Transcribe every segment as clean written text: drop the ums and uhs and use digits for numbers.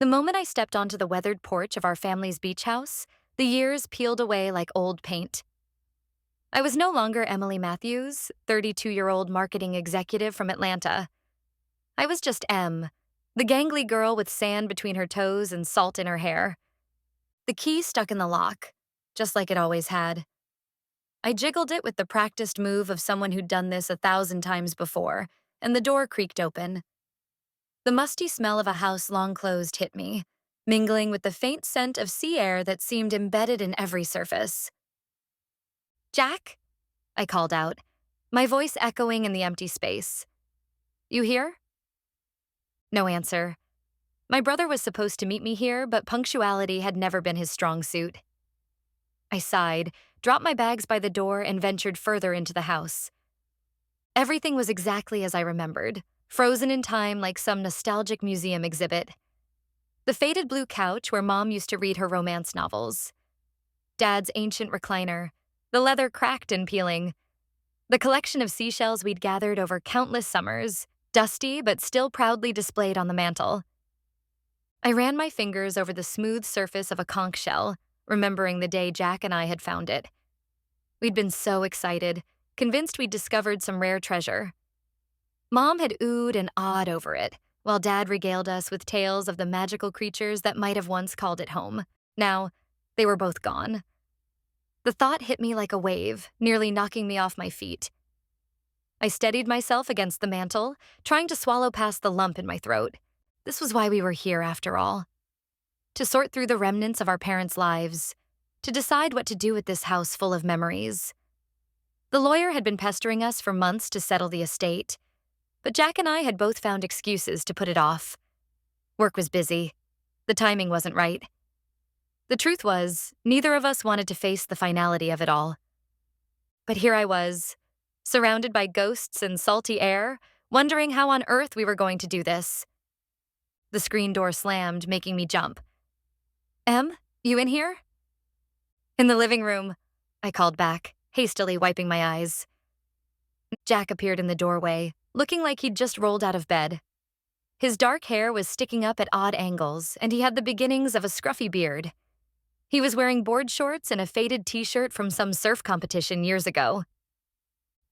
The moment I stepped onto the weathered porch of our family's beach house, the years peeled away like old paint. I was no longer Emily Matthews, 32-year-old marketing executive from Atlanta. I was just Em, the gangly girl with sand between her toes and salt in her hair. The key stuck in the lock, just like it always had. I jiggled it with the practiced move of someone who'd done this 1,000 times before, and the door creaked open. The musty smell of a house long closed hit me, mingling with the faint scent of sea air that seemed embedded in every surface. "Jack?" I called out, my voice echoing in the empty space. "You here?" No answer. My brother was supposed to meet me here, but punctuality had never been his strong suit. I sighed, dropped my bags by the door, and ventured further into the house. Everything was exactly as I remembered, frozen in time like some nostalgic museum exhibit. The faded blue couch where Mom used to read her romance novels. Dad's ancient recliner, the leather cracked and peeling. The collection of seashells we'd gathered over countless summers, dusty but still proudly displayed on the mantel. I ran my fingers over the smooth surface of a conch shell, remembering the day Jack and I had found it. We'd been so excited, convinced we'd discovered some rare treasure. Mom had oohed and awed over it, while Dad regaled us with tales of the magical creatures that might have once called it home. Now, they were both gone. The thought hit me like a wave, nearly knocking me off my feet. I steadied myself against the mantel, trying to swallow past the lump in my throat. This was why we were here, after all. To sort through the remnants of our parents' lives, to decide what to do with this house full of memories. The lawyer had been pestering us for months to settle the estate, but Jack and I had both found excuses to put it off. Work was busy. The timing wasn't right. The truth was, neither of us wanted to face the finality of it all. But here I was, surrounded by ghosts and salty air, wondering how on earth we were going to do this. The screen door slammed, making me jump. "Em, you in here?" "In the living room," I called back, hastily wiping my eyes. Jack appeared in the doorway, looking like he'd just rolled out of bed. His dark hair was sticking up at odd angles, and he had the beginnings of a scruffy beard. He was wearing board shorts and a faded t-shirt from some surf competition years ago.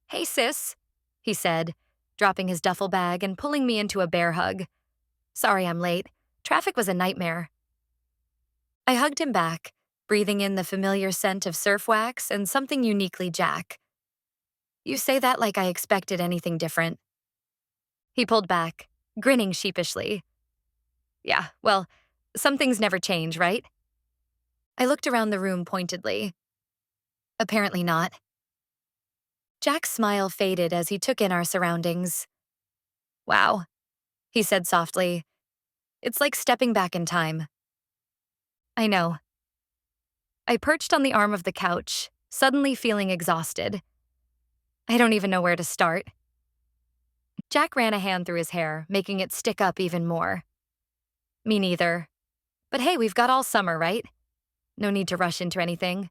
"Hey, sis," he said, dropping his duffel bag and pulling me into a bear hug. "Sorry I'm late. Traffic was a nightmare." I hugged him back, breathing in the familiar scent of surf wax and something uniquely Jack. "You say that like I expected anything different." He pulled back, grinning sheepishly. "Yeah, well, some things never change, right?" I looked around the room pointedly. "Apparently not." Jack's smile faded as he took in our surroundings. "Wow," he said softly. "It's like stepping back in time." "I know." I perched on the arm of the couch, suddenly feeling exhausted. I don't even know where to start. Jack ran a hand through his hair, making it stick up even more. "Me neither. But hey, we've got all summer, right? No need to rush into anything."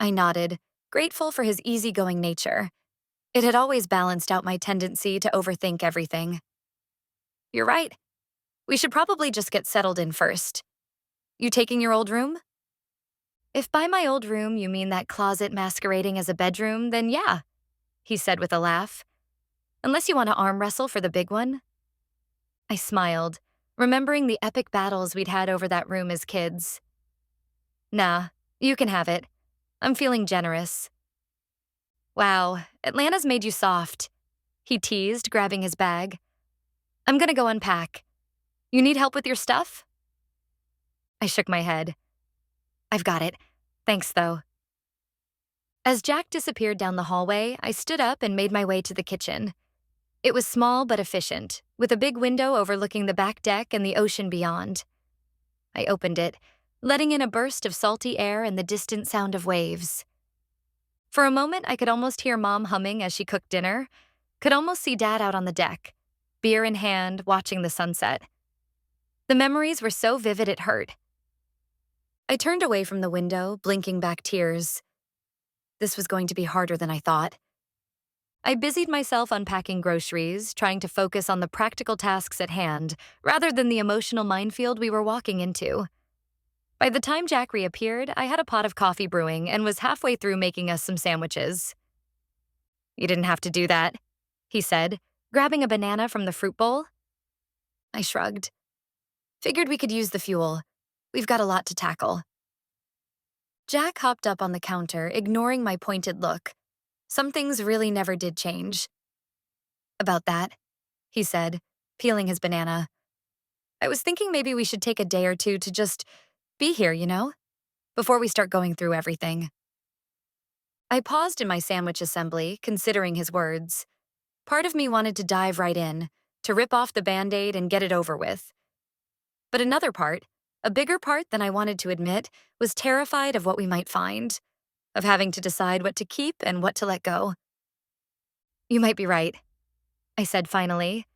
I nodded, grateful for his easygoing nature. It had always balanced out my tendency to overthink everything. "You're right. We should probably just get settled in first. You taking your old room?" "If by my old room you mean that closet masquerading as a bedroom, then yeah," he said with a laugh. "Unless you want to arm wrestle for the big one." I smiled, remembering the epic battles we'd had over that room as kids. "Nah, you can have it. I'm feeling generous." "Wow, Atlanta's made you soft," he teased, grabbing his bag. "I'm gonna go unpack. You need help with your stuff?" I shook my head. "I've got it. Thanks, though." As Jack disappeared down the hallway, I stood up and made my way to the kitchen. It was small but efficient, with a big window overlooking the back deck and the ocean beyond. I opened it, letting in a burst of salty air and the distant sound of waves. For a moment, I could almost hear Mom humming as she cooked dinner, could almost see Dad out on the deck, beer in hand, watching the sunset. The memories were so vivid it hurt. I turned away from the window, blinking back tears. This was going to be harder than I thought. I busied myself unpacking groceries, trying to focus on the practical tasks at hand, rather than the emotional minefield we were walking into. By the time Jack reappeared, I had a pot of coffee brewing and was halfway through making us some sandwiches. "You didn't have to do that," he said, grabbing a banana from the fruit bowl. I shrugged. "Figured we could use the fuel. We've got a lot to tackle." Jack hopped up on the counter, ignoring my pointed look. Some things really never did change. "About that," he said, peeling his banana. "I was thinking maybe we should take a day or two to just be here, before we start going through everything." I paused in my sandwich assembly, considering his words. Part of me wanted to dive right in, to rip off the Band-Aid and get it over with. But another part, a bigger part than I wanted to admit, was terrified of what we might find, of having to decide what to keep and what to let go. "You might be right," I said finally.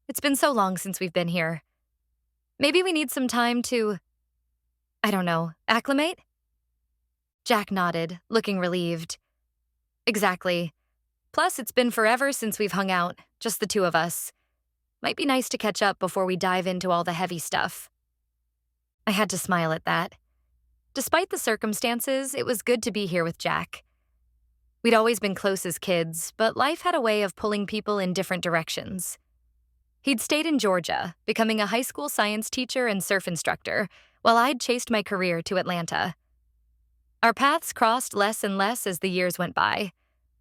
"It's been so long since we've been here. Maybe we need some time to, I don't know, acclimate?" Jack nodded, looking relieved. "Exactly. Plus, it's been forever since we've hung out, just the two of us. Might be nice to catch up before we dive into all the heavy stuff." I had to smile at that. Despite the circumstances, it was good to be here with Jack. We'd always been close as kids, but life had a way of pulling people in different directions. He'd stayed in Georgia, becoming a high school science teacher and surf instructor, while I'd chased my career to Atlanta. Our paths crossed less and less as the years went by,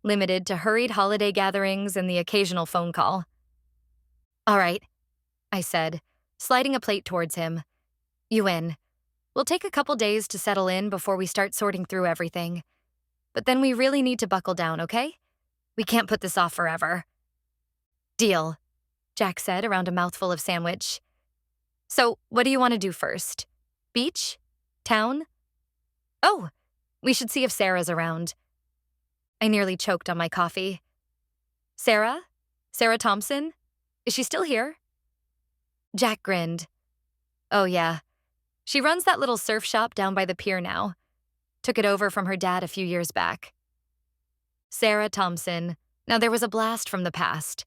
limited to hurried holiday gatherings and the occasional phone call. "All right," I said, sliding a plate towards him. "You in. We'll take a couple days to settle in before we start sorting through everything. But then we really need to buckle down, okay? We can't put this off forever." "Deal," Jack said around a mouthful of sandwich. "So, what do you want to do first? Beach? Town? Oh, we should see if Sarah's around." I nearly choked on my coffee. "Sarah? Sarah Thompson? Is she still here?" Jack grinned. "Oh, yeah. She runs that little surf shop down by the pier now. Took it over from her dad a few years back." Sarah Thompson. Now there was a blast from the past.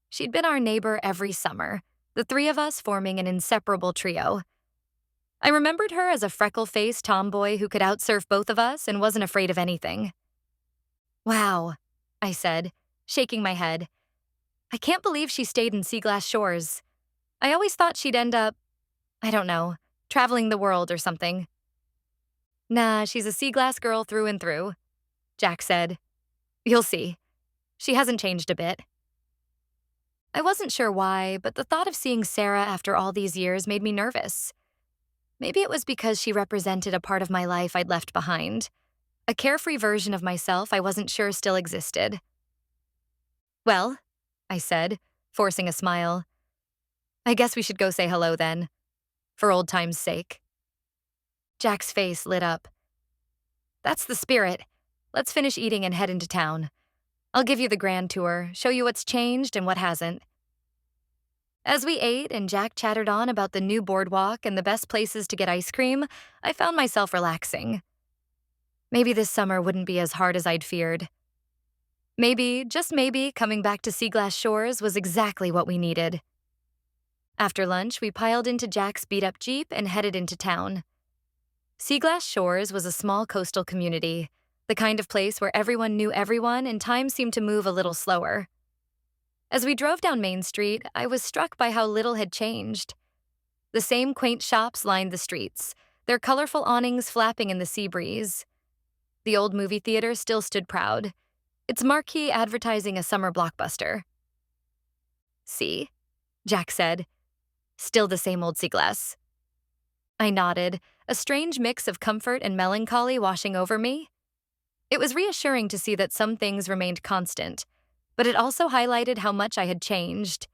She'd been our neighbor every summer, the three of us forming an inseparable trio. I remembered her as a freckle-faced tomboy who could outsurf both of us and wasn't afraid of anything. "Wow," I said, shaking my head. "I can't believe she stayed in Seaglass Shores. I always thought she'd end up, I don't know, traveling the world or something." "Nah, she's a Seaglass girl through and through," Jack said. "You'll see. She hasn't changed a bit." I wasn't sure why, but the thought of seeing Sarah after all these years made me nervous. Maybe it was because she represented a part of my life I'd left behind, a carefree version of myself I wasn't sure still existed. "Well," I said, forcing a smile, "I guess we should go say hello then, for old time's sake." Jack's face lit up. "That's the spirit. Let's finish eating and head into town. I'll give you the grand tour, show you what's changed and what hasn't." As we ate and Jack chattered on about the new boardwalk and the best places to get ice cream, I found myself relaxing. Maybe this summer wouldn't be as hard as I'd feared. Maybe, just maybe, coming back to Seaglass Shores was exactly what we needed. After lunch, we piled into Jack's beat-up Jeep and headed into town. Seaglass Shores was a small coastal community, the kind of place where everyone knew everyone and time seemed to move a little slower. As we drove down Main Street, I was struck by how little had changed. The same quaint shops lined the streets, their colorful awnings flapping in the sea breeze. The old movie theater still stood proud, its marquee advertising a summer blockbuster. "See?" Jack said. "Still the same old Seaglass." I nodded, a strange mix of comfort and melancholy washing over me. It was reassuring to see that some things remained constant, but it also highlighted how much I had changed.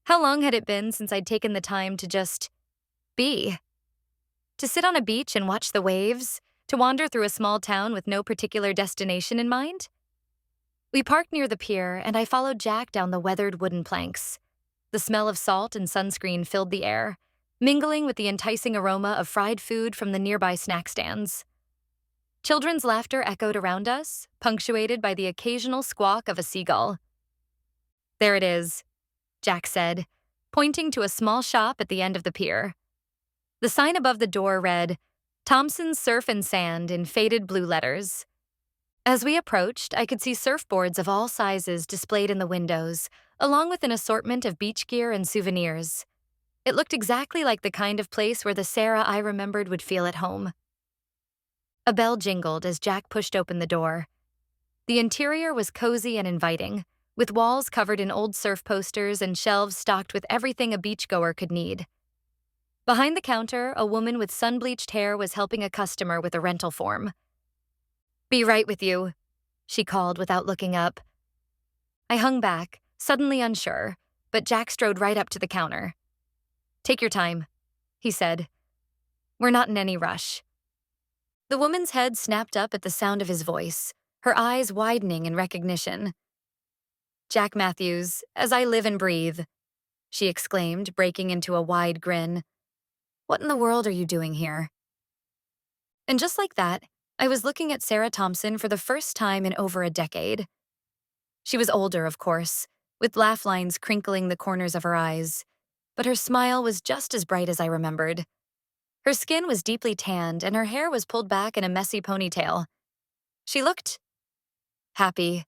How long had it been since I'd taken the time to just be? To sit on a beach and watch the waves? To wander through a small town with no particular destination in mind? We parked near the pier, and I followed Jack down the weathered wooden planks. The smell of salt and sunscreen filled the air, mingling with the enticing aroma of fried food from the nearby snack stands. Children's laughter echoed around us, punctuated by the occasional squawk of a seagull. There it is, Jack said, pointing to a small shop at the end of the pier. The sign above the door read, Thompson's Surf and Sand in faded blue letters. As we approached, I could see surfboards of all sizes displayed in the windows, along with an assortment of beach gear and souvenirs. It looked exactly like the kind of place where the Sarah I remembered would feel at home. A bell jingled as Jack pushed open the door. The interior was cozy and inviting, with walls covered in old surf posters and shelves stocked with everything a beachgoer could need. Behind the counter, a woman with sun-bleached hair was helping a customer with a rental form. "Be right with you," she called without looking up. I hung back, suddenly unsure, but Jack strode right up to the counter. "Take your time," he said. "We're not in any rush." The woman's head snapped up at the sound of his voice, her eyes widening in recognition. "Jack Matthews, as I live and breathe," she exclaimed, breaking into a wide grin. "What in the world are you doing here?" And just like that, I was looking at Sarah Thompson for the first time in over a decade. She was older, of course, with laugh lines crinkling the corners of her eyes, but her smile was just as bright as I remembered. Her skin was deeply tanned, and her hair was pulled back in a messy ponytail. She looked happy,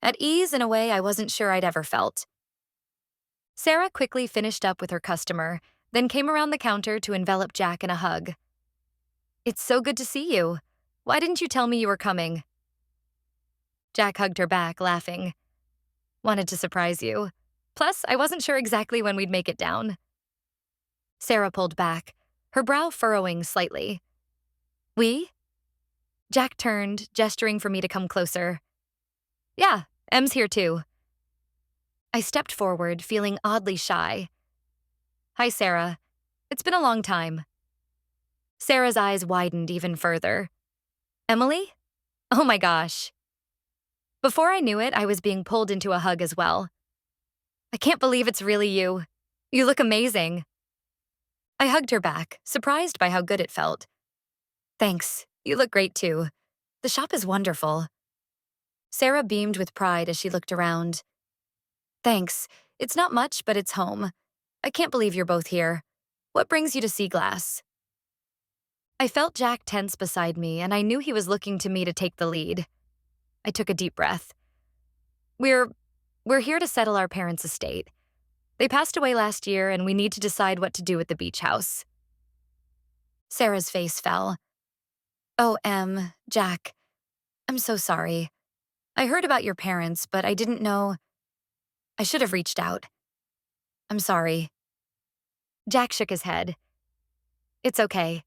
at ease in a way I wasn't sure I'd ever felt. Sarah quickly finished up with her customer, then came around the counter to envelop Jack in a hug. "It's so good to see you. Why didn't you tell me you were coming?" Jack hugged her back, laughing. "Wanted to surprise you. Plus, I wasn't sure exactly when we'd make it down." Sarah pulled back, her brow furrowing slightly. "We?" Jack turned, gesturing for me to come closer. "Yeah, Em's here too." I stepped forward, feeling oddly shy. "Hi, Sarah. It's been a long time." Sarah's eyes widened even further. "Emily? Oh my gosh." Before I knew it, I was being pulled into a hug as well. "I can't believe it's really you. You look amazing." I hugged her back, surprised by how good it felt. "Thanks. You look great too. The shop is wonderful." Sarah beamed with pride as she looked around. "Thanks. It's not much, but it's home. I can't believe you're both here. What brings you to Seaglass?" I felt Jack tense beside me, and I knew he was looking to me to take the lead. I took a deep breath. We're here to settle our parents' estate. They passed away last year, and we need to decide what to do with the beach house." Sarah's face fell. "Oh, Jack, I'm so sorry. I heard about your parents, but I didn't know. I should have reached out. I'm sorry." Jack shook his head. "It's okay.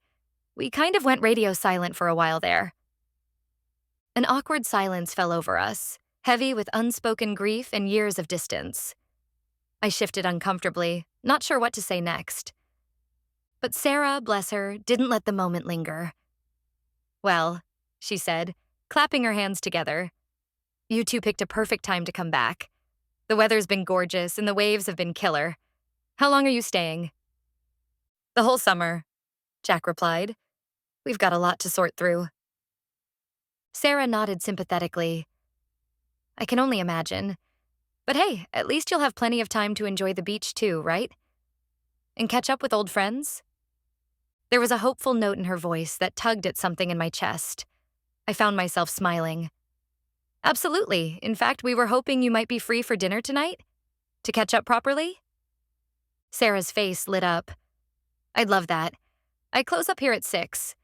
We kind of went radio silent for a while there." An awkward silence fell over us, heavy with unspoken grief and years of distance. I shifted uncomfortably, not sure what to say next. But Sarah, bless her, didn't let the moment linger. "Well," she said, clapping her hands together, "you two picked a perfect time to come back. The weather's been gorgeous and the waves have been killer. How long are you staying?" "The whole summer," Jack replied. "We've got a lot to sort through." Sarah nodded sympathetically. "I can only imagine. But hey, at least you'll have plenty of time to enjoy the beach too, right? And catch up with old friends?" There was a hopeful note in her voice that tugged at something in my chest. I found myself smiling. "Absolutely. In fact, we were hoping you might be free for dinner tonight? To catch up properly?" Sarah's face lit up. "I'd love that. I close up here at 6.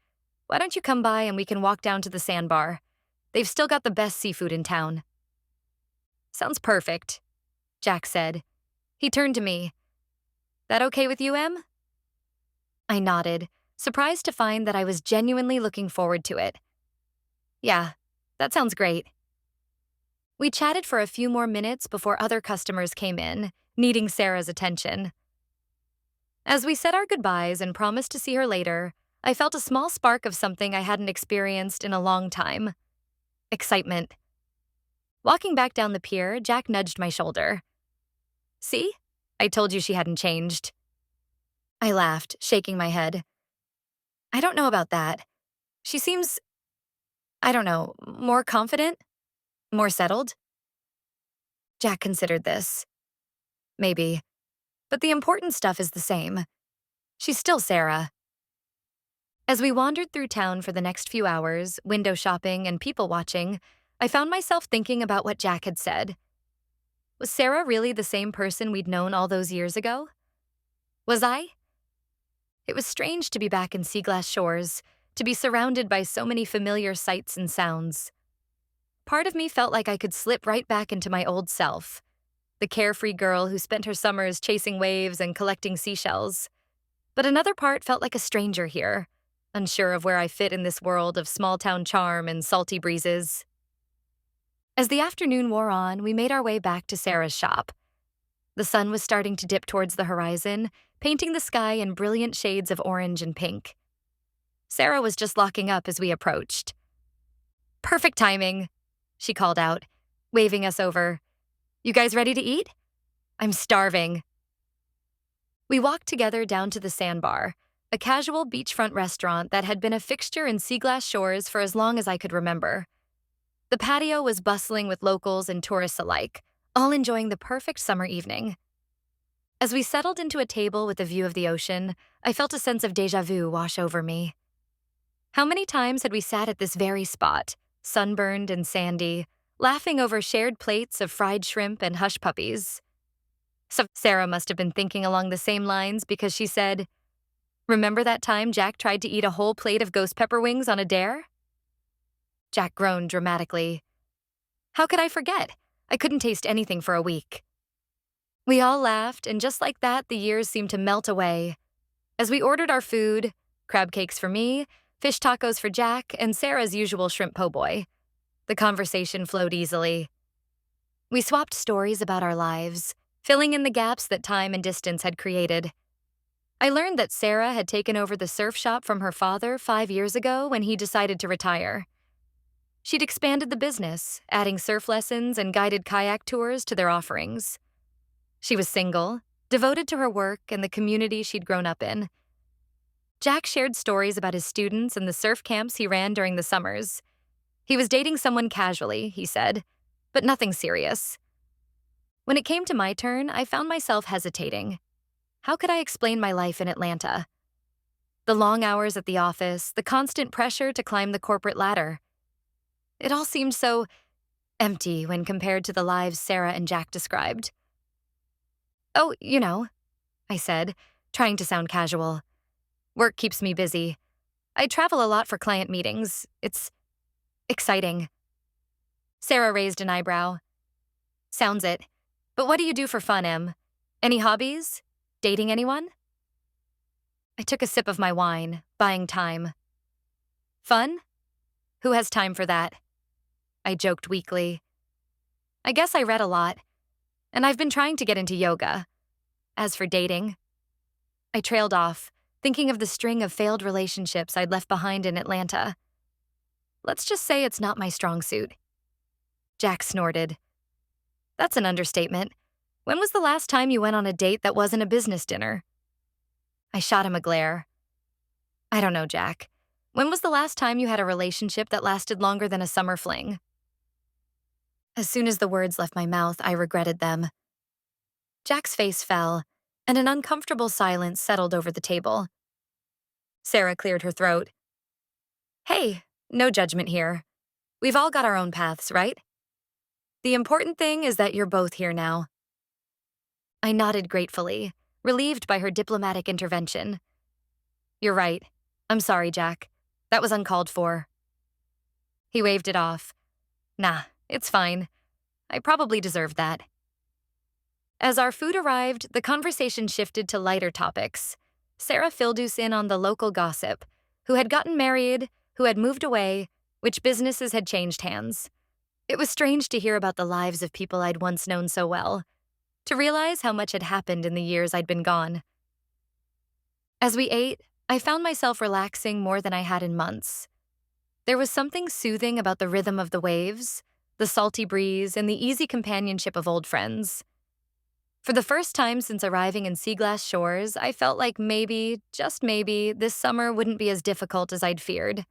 Why don't you come by and we can walk down to the sandbar? They've still got the best seafood in town." "Sounds perfect," Jack said. He turned to me. "That okay with you, Em?" I nodded, surprised to find that I was genuinely looking forward to it. "Yeah, that sounds great." We chatted for a few more minutes before other customers came in, needing Sarah's attention. As we said our goodbyes and promised to see her later, I felt a small spark of something I hadn't experienced in a long time. Excitement. Walking back down the pier, Jack nudged my shoulder. "See? I told you she hadn't changed." I laughed, shaking my head. "I don't know about that. She seems I don't know, more confident? More settled? Jack considered this. Maybe. But the important stuff is the same. She's still Sarah. As we wandered through town for the next few hours, window shopping and people watching, I found myself thinking about what Jack had said. Was Sarah really the same person we'd known all those years ago? Was I? It was strange to be back in Seaglass Shores, to be surrounded by so many familiar sights and sounds. Part of me felt like I could slip right back into my old self, the carefree girl who spent her summers chasing waves and collecting seashells. But another part felt like a stranger here, unsure of where I fit in this world of small-town charm and salty breezes. As the afternoon wore on, we made our way back to Sarah's shop. The sun was starting to dip towards the horizon, painting the sky in brilliant shades of orange and pink. Sarah was just locking up as we approached. "Perfect timing," she called out, waving us over. "You guys ready to eat? I'm starving." We walked together down to the Sandbar, a casual beachfront restaurant that had been a fixture in Seaglass Shores for as long as I could remember. The patio was bustling with locals and tourists alike, all enjoying the perfect summer evening. As we settled into a table with a view of the ocean, I felt a sense of déjà vu wash over me. How many times had we sat at this very spot, sunburned and sandy, laughing over shared plates of fried shrimp and hush puppies? So Sarah must have been thinking along the same lines because she said, "Remember that time Jack tried to eat a whole plate of ghost pepper wings on a dare?" Jack groaned dramatically. How could I forget? I couldn't taste anything for a week. We all laughed, and just like that, the years seemed to melt away. As we ordered our food, crab cakes for me, fish tacos for Jack, and Sarah's usual shrimp po' boy, the conversation flowed easily. We swapped stories about our lives, filling in the gaps that time and distance had created. I learned that Sarah had taken over the surf shop from her father 5 years ago when he decided to retire. She'd expanded the business, adding surf lessons and guided kayak tours to their offerings. She was single, devoted to her work and the community she'd grown up in. Jack shared stories about his students and the surf camps he ran during the summers. He was dating someone casually, he said, but nothing serious. When it came to my turn, I found myself hesitating. How could I explain my life in Atlanta? The long hours at the office, the constant pressure to climb the corporate ladder. It all seemed so empty when compared to the lives Sarah and Jack described. "Oh, I said, trying to sound casual. "Work keeps me busy. I travel a lot for client meetings. It's exciting." Sarah raised an eyebrow. "Sounds it. But what do you do for fun, Em? Any hobbies? Dating anyone?" I took a sip of my wine, buying time. "Fun? Who has time for that?" I joked weakly. "I guess I read a lot, and I've been trying to get into yoga. As for dating..." I trailed off, thinking of the string of failed relationships I'd left behind in Atlanta. Let's just say it's not my strong suit. Jack snorted. "That's an understatement. When was the last time you went on a date that wasn't a business dinner?" I shot him a glare. "I don't know, Jack. When was the last time you had a relationship that lasted longer than a summer fling?" As soon as the words left my mouth, I regretted them. Jack's face fell, and an uncomfortable silence settled over the table. Sarah cleared her throat. "Hey, no judgment here. We've all got our own paths, right? The important thing is that you're both here now." I nodded gratefully, relieved by her diplomatic intervention. "You're right. I'm sorry, Jack. That was uncalled for." He waved it off. "Nah, it's fine. I probably deserved that." As our food arrived, the conversation shifted to lighter topics. Sarah filled us in on the local gossip, who had gotten married, who had moved away, which businesses had changed hands. It was strange to hear about the lives of people I'd once known so well, to realize how much had happened in the years I'd been gone. As we ate, I found myself relaxing more than I had in months. There was something soothing about the rhythm of the waves, the salty breeze, and the easy companionship of old friends. For the first time since arriving in Seaglass Shores, I felt like maybe, just maybe, this summer wouldn't be as difficult as I'd feared.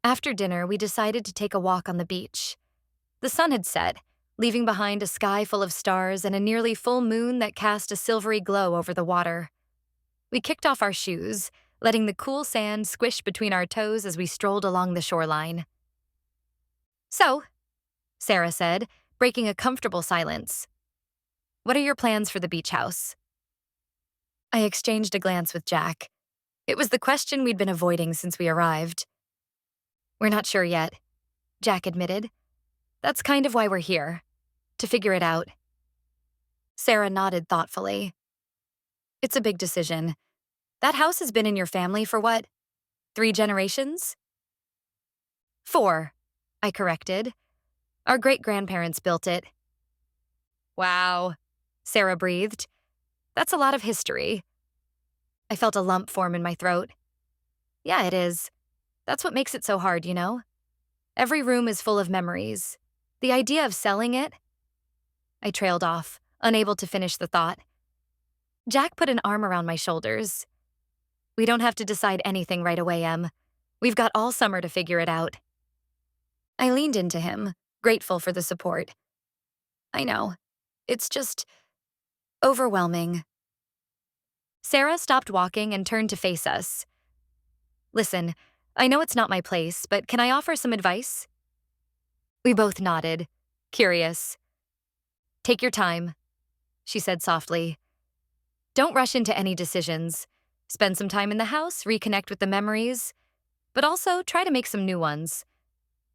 After dinner, we decided to take a walk on the beach. The sun had set, leaving behind a sky full of stars and a nearly full moon that cast a silvery glow over the water. We kicked off our shoes, letting the cool sand squish between our toes as we strolled along the shoreline. "So," Sarah said, breaking a comfortable silence, "what are your plans for the beach house?" I exchanged a glance with Jack. It was the question we'd been avoiding since we arrived. "We're not sure yet," Jack admitted. "That's kind of why we're here, to figure it out." Sarah nodded thoughtfully. "It's a big decision. That house has been in your family for what, 3 generations?" "4," I corrected. "Our great-grandparents built it." "Wow," Sarah breathed. "That's a lot of history." I felt a lump form in my throat. "Yeah, it is. That's what makes it so hard, you know? Every room is full of memories. The idea of selling it—" I trailed off, unable to finish the thought. Jack put an arm around my shoulders. "We don't have to decide anything right away, Em. We've got all summer to figure it out." I leaned into him, grateful for the support. "I know. It's just overwhelming." Sarah stopped walking and turned to face us. "Listen, I know it's not my place, but can I offer some advice?" We both nodded, curious. "Take your time," she said softly. "Don't rush into any decisions. Spend some time in the house, reconnect with the memories, but also try to make some new ones.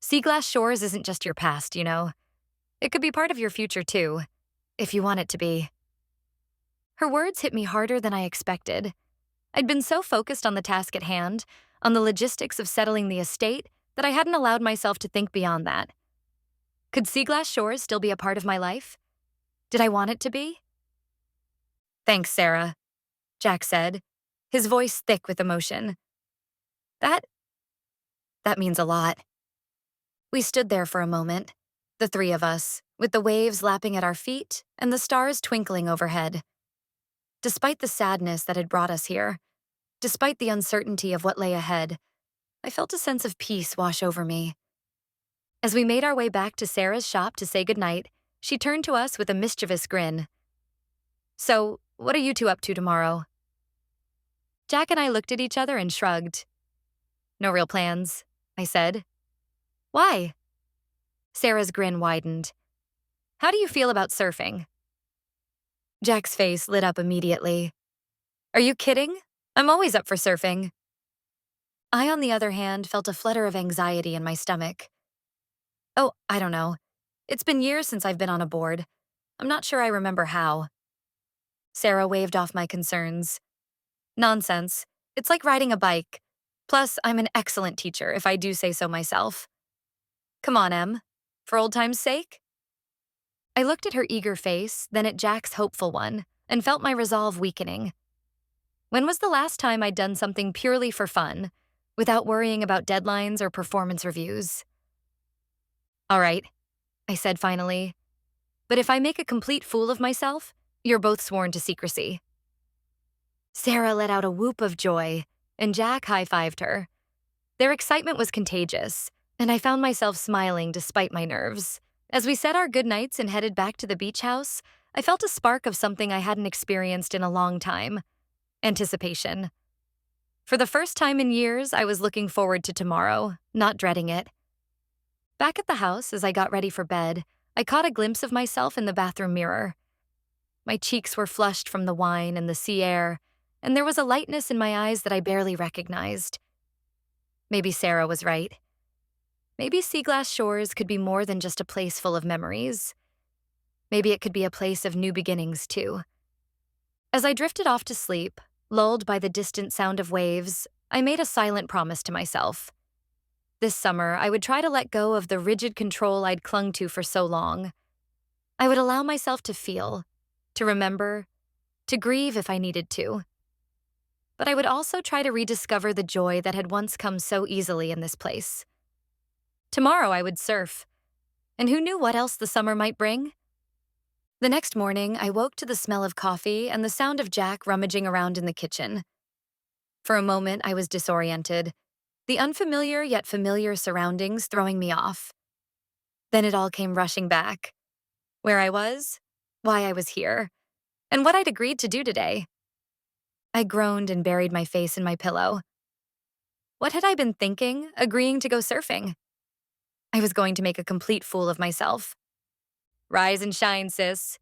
Seaglass Shores isn't just your past, you know. It could be part of your future too, if you want it to be." Her words hit me harder than I expected. I'd been so focused on the task at hand, on the logistics of settling the estate, that I hadn't allowed myself to think beyond that. Could Seaglass Shores still be a part of my life? Did I want it to be? "Thanks, Sarah," Jack said, his voice thick with emotion. That means a lot." We stood there for a moment, the 3 of us, with the waves lapping at our feet and the stars twinkling overhead. Despite the sadness that had brought us here, despite the uncertainty of what lay ahead, I felt a sense of peace wash over me. As we made our way back to Sarah's shop to say goodnight, she turned to us with a mischievous grin. "So, what are you 2 up to tomorrow?" Jack and I looked at each other and shrugged. "No real plans," I said. "Why?" Sarah's grin widened. "How do you feel about surfing?" Jack's face lit up immediately. "Are you kidding? I'm always up for surfing." I, on the other hand, felt a flutter of anxiety in my stomach. "Oh, I don't know. It's been years since I've been on a board. I'm not sure I remember how." Sarah waved off my concerns. "Nonsense. It's like riding a bike. Plus, I'm an excellent teacher, if I do say so myself. Come on, Em. For old time's sake?" I looked at her eager face, then at Jack's hopeful one, and felt my resolve weakening. When was the last time I'd done something purely for fun, without worrying about deadlines or performance reviews? "All right," I said finally. "But if I make a complete fool of myself, you're both sworn to secrecy." Sarah let out a whoop of joy, and Jack high-fived her. Their excitement was contagious, and I found myself smiling despite my nerves. As we said our goodnights and headed back to the beach house, I felt a spark of something I hadn't experienced in a long time: anticipation. For the first time in years, I was looking forward to tomorrow, not dreading it. Back at the house, as I got ready for bed, I caught a glimpse of myself in the bathroom mirror. My cheeks were flushed from the wine and the sea air, and there was a lightness in my eyes that I barely recognized. Maybe Sarah was right. Maybe Seaglass Shores could be more than just a place full of memories. Maybe it could be a place of new beginnings, too. As I drifted off to sleep, lulled by the distant sound of waves, I made a silent promise to myself. This summer, I would try to let go of the rigid control I'd clung to for so long. I would allow myself to feel, to remember, to grieve if I needed to. But I would also try to rediscover the joy that had once come so easily in this place. Tomorrow I would surf, and who knew what else the summer might bring? The next morning, I woke to the smell of coffee and the sound of Jack rummaging around in the kitchen. For a moment, I was disoriented. the unfamiliar yet familiar surroundings throwing me off. Then it all came rushing back. Where I was, why I was here, and what I'd agreed to do today. I groaned and buried my face in my pillow. What had I been thinking, agreeing to go surfing? I was going to make a complete fool of myself. "Rise and shine, sis,"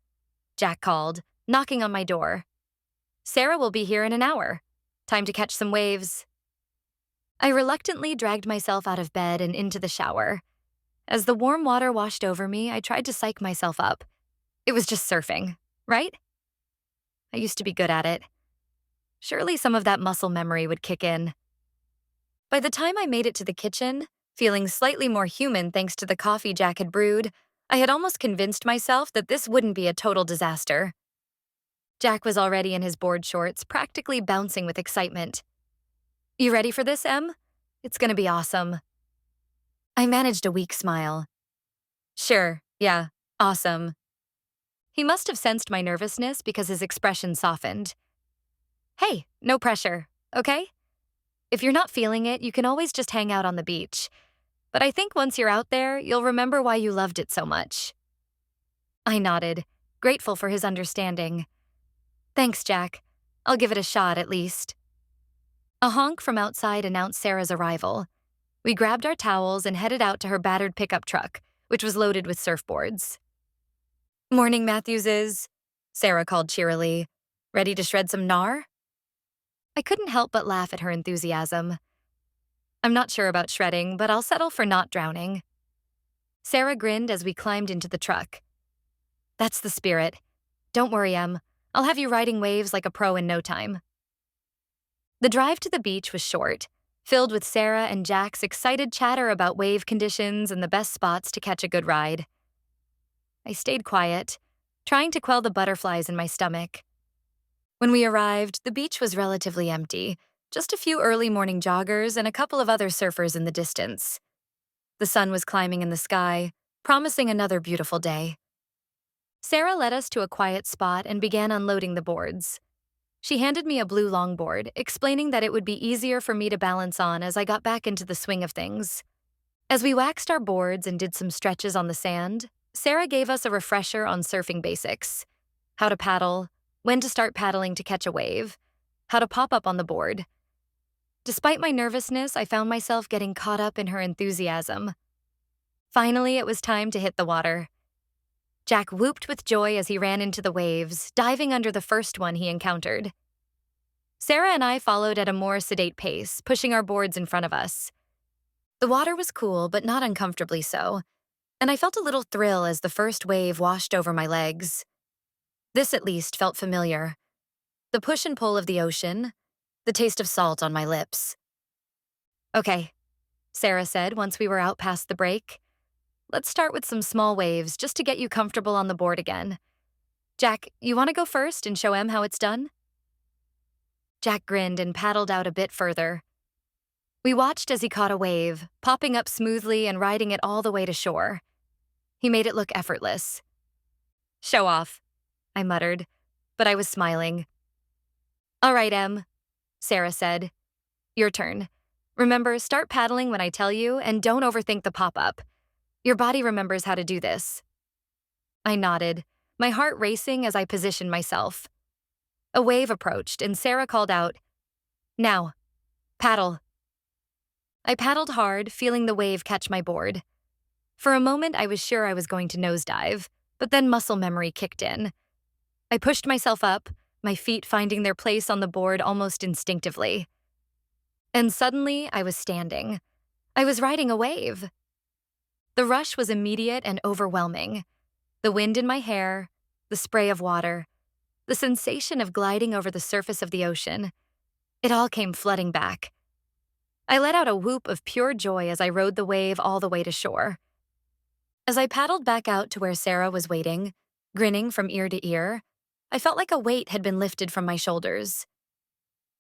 Jack called, knocking on my door. "Sarah will be here in an hour. Time to catch some waves." I reluctantly dragged myself out of bed and into the shower. As the warm water washed over me, I tried to psych myself up. It was just surfing, right? I used to be good at it. Surely some of that muscle memory would kick in. By the time I made it to the kitchen, feeling slightly more human thanks to the coffee Jack had brewed, I had almost convinced myself that this wouldn't be a total disaster. Jack was already in his board shorts, practically bouncing with excitement. "You ready for this, Em? It's gonna be awesome." I managed a weak smile. "Sure, yeah, awesome." He must have sensed my nervousness because his expression softened. "Hey, no pressure, okay? If you're not feeling it, you can always just hang out on the beach. But I think once you're out there, you'll remember why you loved it so much." I nodded, grateful for his understanding. "Thanks, Jack. I'll give it a shot at least." A honk from outside announced Sarah's arrival. We grabbed our towels and headed out to her battered pickup truck, which was loaded with surfboards. "Morning, Matthewses," Sarah called cheerily. "Ready to shred some gnar?" I couldn't help but laugh at her enthusiasm. "I'm not sure about shredding, but I'll settle for not drowning." Sarah grinned as we climbed into the truck. "That's the spirit. Don't worry, Em. I'll have you riding waves like a pro in no time." The drive to the beach was short, filled with Sarah and Jack's excited chatter about wave conditions and the best spots to catch a good ride. I stayed quiet, trying to quell the butterflies in my stomach. When we arrived, the beach was relatively empty, just a few early morning joggers and a couple of other surfers in the distance. The sun was climbing in the sky, promising another beautiful day. Sarah led us to a quiet spot and began unloading the boards. She handed me a blue longboard, explaining that it would be easier for me to balance on as I got back into the swing of things. As we waxed our boards and did some stretches on the sand, Sarah gave us a refresher on surfing basics: how to paddle, when to start paddling to catch a wave, how to pop up on the board. Despite my nervousness, I found myself getting caught up in her enthusiasm. Finally, it was time to hit the water. Jack whooped with joy as he ran into the waves, diving under the first one he encountered. Sarah and I followed at a more sedate pace, pushing our boards in front of us. The water was cool, but not uncomfortably so, and I felt a little thrill as the first wave washed over my legs. This at least felt familiar. The push and pull of the ocean, the taste of salt on my lips. "Okay," Sarah said once we were out past the break. "Let's start with some small waves just to get you comfortable on the board again. Jack, you want to go first and show Em how it's done?" Jack grinned and paddled out a bit further. We watched as he caught a wave, popping up smoothly and riding it all the way to shore. He made it look effortless. "Show off," I muttered, but I was smiling. "All right, Em," Sarah said. "Your turn. Remember, start paddling when I tell you, and don't overthink the pop-up. Your body remembers how to do this." I nodded, my heart racing as I positioned myself. A wave approached, and Sarah called out, "Now, paddle." I paddled hard, feeling the wave catch my board. For a moment, I was sure I was going to nosedive, but then muscle memory kicked in. I pushed myself up, my feet finding their place on the board almost instinctively. And suddenly, I was standing. I was riding a wave. The rush was immediate and overwhelming. The wind in my hair, the spray of water, the sensation of gliding over the surface of the ocean. It all came flooding back. I let out a whoop of pure joy as I rode the wave all the way to shore. As I paddled back out to where Sarah was waiting, grinning from ear to ear, I felt like a weight had been lifted from my shoulders.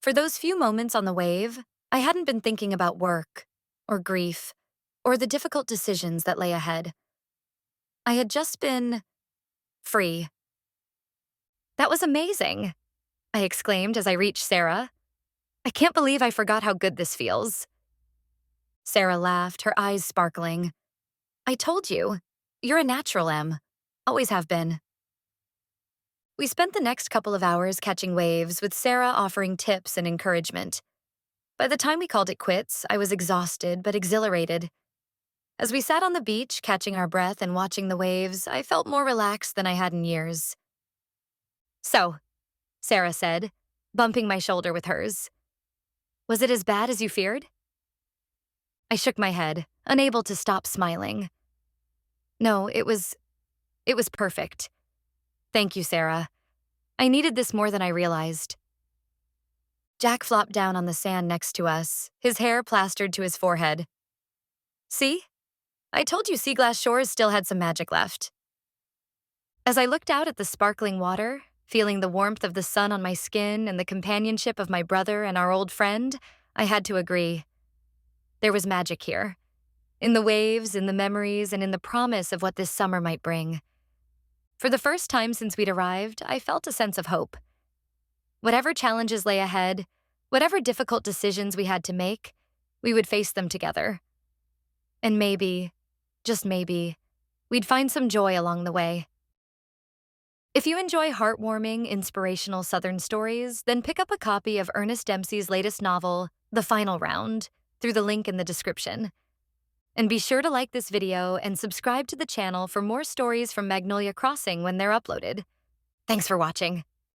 For those few moments on the wave, I hadn't been thinking about work, or grief, or the difficult decisions that lay ahead. I had just been free. "That was amazing," I exclaimed as I reached Sarah. "I can't believe I forgot how good this feels." Sarah laughed, her eyes sparkling. I told you. You're a natural, Em. Always have been. We spent the next couple of hours catching waves, with Sarah offering tips and encouragement. By the time we called it quits, I was exhausted but exhilarated. As we sat on the beach, catching our breath and watching the waves, I felt more relaxed than I had in years. So, Sarah said, bumping my shoulder with hers. Was it as bad as you feared? I shook my head, unable to stop smiling. No, it was perfect. Thank you, Sarah. I needed this more than I realized. Jack flopped down on the sand next to us, his hair plastered to his forehead. See? I told you Seaglass Shores still had some magic left. As I looked out at the sparkling water, feeling the warmth of the sun on my skin and the companionship of my brother and our old friend, I had to agree. There was magic here. In the waves, in the memories, and in the promise of what this summer might bring. For the first time since we'd arrived, I felt a sense of hope. Whatever challenges lay ahead, whatever difficult decisions we had to make, we would face them together. And maybe, just maybe, we'd find some joy along the way. If you enjoy heartwarming, inspirational Southern stories, then pick up a copy of Ernest Dempsey's latest novel, The Final Round, through the link in the description. And be sure to like this video and subscribe to the channel for more stories from Magnolia Crossing when they're uploaded. Thanks for watching.